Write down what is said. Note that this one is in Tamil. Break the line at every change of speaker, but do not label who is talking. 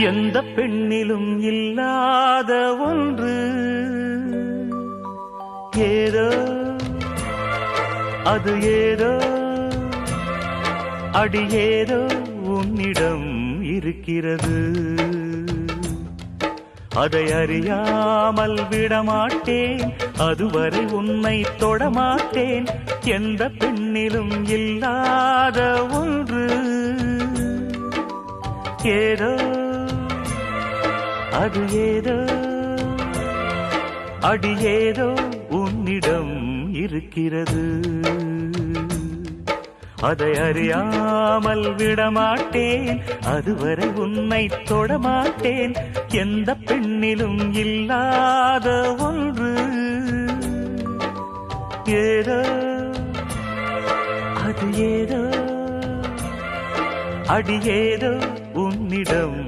எந்த பெண்ணிலும் இல்லாத ஒன்று ஏதோ அது ஏதோ அடி ஏதோ உன்னிடம் இருக்கிறது. அதை அறியாமல் விடமாட்டேன், அதுவரை உன்னை தொடமாட்டேன். எந்த பெண்ணிலும் இல்லாத ஒன்று ஏதோ அது ஏதோ அடி ஏதோ உன்னிடம் இருக்கிறது. அதை அறியாமல் விடமாட்டேன், அதுவரை உன்னை தொடமாட்டேன். எந்த பெண்ணிலும் இல்லாத ஒன்று ஏதோ அது ஏதோ அடி ஏதோ உன்னிடம்